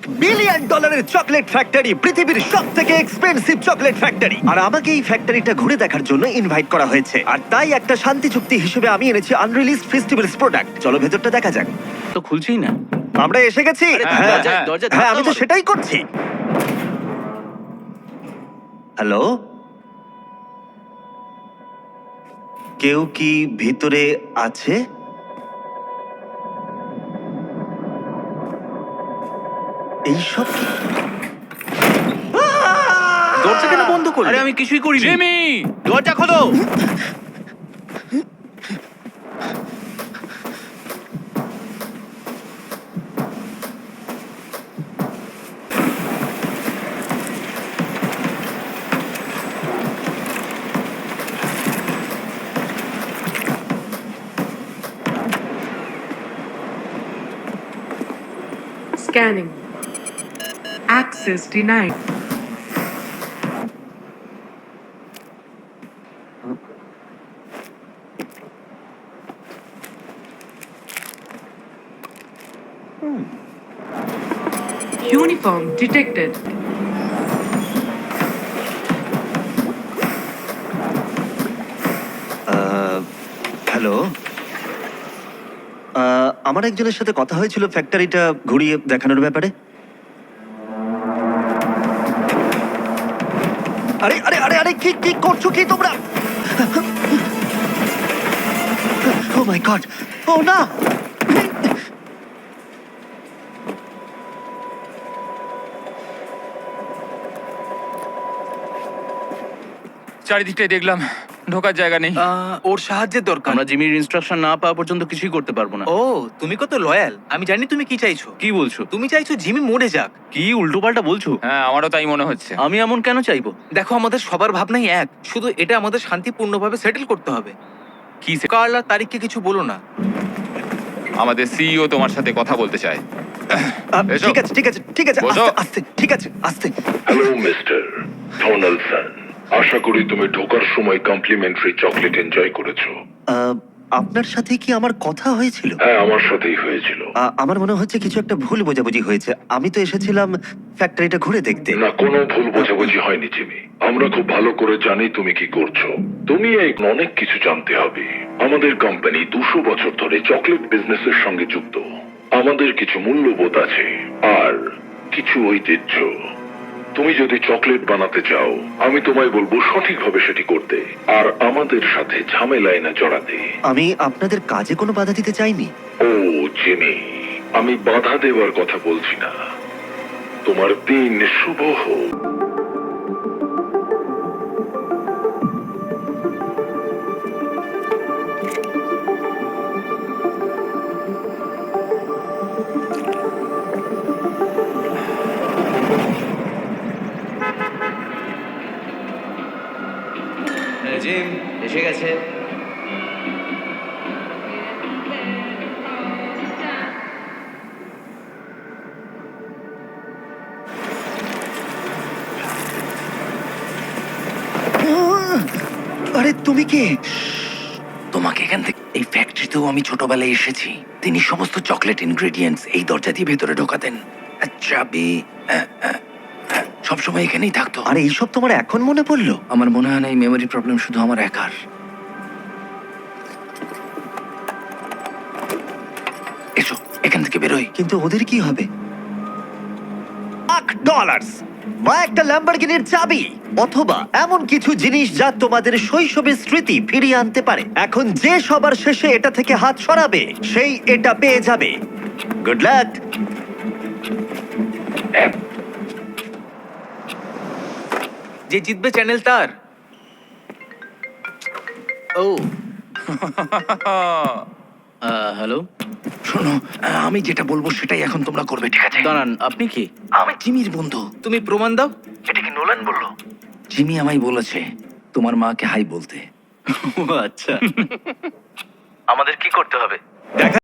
$1 billion chocolate factory, পৃথিবীর সব থেকে এক্সপেন্সিভ চকলেট ফ্যাক্টরি। আর আমাকে এই ফ্যাক্টরিটা ঘুরে দেখার জন্য ইনভাইট করা হয়েছে, আর তাই একটা শান্তি চুক্তি হিসেবে আমি এনেছি আনরিলিজড ফেস্টিভ্যালস প্রোডাক্ট। চলো ভেতরটা দেখা যাক। তো খুলছেই না। আমরা এসে গেছি। আরে, হ্যাঁ, দরজা হ্যাঁ, ধাক্কা আমি তো মারো। সেটাই করছি। হ্যালো, কেউ কি ভিতরে আছে? এইসব কি? দরজা কেন বন্ধ করলে? আরে আমি কিছুই করিনি। জিমি! দরজা খোলো। Scanning. Access denied. Uniform detected. Hello, আমার একজনের সাথে কথা হয়েছিল ফ্যাক্টরিটা ঘুরিয়ে দেখানোর ব্যাপারে। আরে আরে আরে আরে, কি কি করছো কি তোমরা? ও মাই গড, ও না! চারিদিকটাই দেখলাম, ঢোকার জায়গা নেই। ওর সাহায্যের দরকার। আমরা জিমির ইনস্ট্রাকশন না পাওয়া পর্যন্ত কিছুই করতে পারবো না। ও, তুমি কত লয়াল। আমি জানি তুমি কি চাইছো। কি বলছো? তুমি চাইছো জিমি মরে যাক। কি উল্টোপাল্টা বলছো? হ্যাঁ, আমারও তাই মনে হচ্ছে। আমি এমন কেন চাইবো? দেখো, আমাদের সবার ভাবনাই এক, শুধু এটা আমাদের শান্তিপূর্ণভাবে সেটেল করতে হবে। কি কার্ল আর তারিখকে কিছু বলো না। আমাদের সিইও তোমার সাথে কথা বলতে চায়। এসো। ঠিক আছে ঠিক আছে ঠিক আছে, বসো। আস্তে আস্তে, ঠিক আছে আস্তে। হ্যালো মিস্টার ডোনাল্ডসন, আশা করি তুমি ঢোকার সময় কমপ্লিমেন্টারি চকলেট এনজয় করেছো। আপনার সাথে কি আমার কথা হয়েছিল? হ্যাঁ, আমার সাথেই হয়েছিল। আমার মনে হচ্ছে কিছু একটা ভুল বোঝাবুঝি হয়েছে। আমি তো এসেছিলাম ফ্যাক্টরিটা ঘুরে দেখতে। না, কোনো ভুল বোঝাবুঝি হয়নি জিমি। আমরা খুব ভালো করে জানি তুমি কি করছো। তুমি এই অনেক কিছু জানতে হবে। আমাদের কোম্পানি 200 বছর ধরে চকলেট বিজনেসের সঙ্গে যুক্ত। আমাদের কিছু মূল্যবোধ আছে আর কিছু ঐতিহ্য। তুমি যদি চকলেট বানাতে চাও, আমি তোমায় বলবো সঠিকভাবে সেটি করতে, আর আমাদের সাথে ঝামেলায় না জড়াতে। আমি আপনাদের কাজে কোনো বাধা দিতে চাইনি। ও জিমি, আমি বাধা দেওয়ার কথা বলছি না। তোমার দিন শুভ হোক। জিম এসে গেছে। আরে তুমি কে? তোমাকে এখান থেকে এই ফ্যাক্টরিতেও আমি ছোটবেলায় এসেছি। তিনি সমস্ত চকলেট ইনগ্রেডিয়েন্টস এই দরজা দিয়ে ভেতরে ঢোকাতেন। চাবি সবসময় এখানেই থাকতো। আরে এইসব তোমার এখন মনে পড়লো? আমার মনে হয় না এই মেমোরি প্রবলেম শুধু আমার একার। এসো এখান থেকে বেরোই। কিন্তু ওদের কি হবে? $1 বা একটা ল্যাম্বরগিনির চাবি, অথবা এমন কিছু জিনিস যা তোমাদের শৈশবের স্মৃতি ফিরিয়ে আনতে পারে। এখন যে সবার শেষে এটা থেকে হাত সরাবে সেই এটা পেয়ে যাবে। Good luck. যে জিতবে চ্যানেল তার। ও, হ্যালো, শোনো, আমি যেটা বলবো সেটাই এখন তোমরা করবে, ঠিক আছে? দাঁড়ান, আপনি কি? আমি জিমির বন্ধু। তুমি প্রমাণ দাও। এটা কি নোলান বললো? জিমি আমায় বলেছে তোমার মাকে হাই বলতে। ও আচ্ছা। আমাদের কি করতে হবে?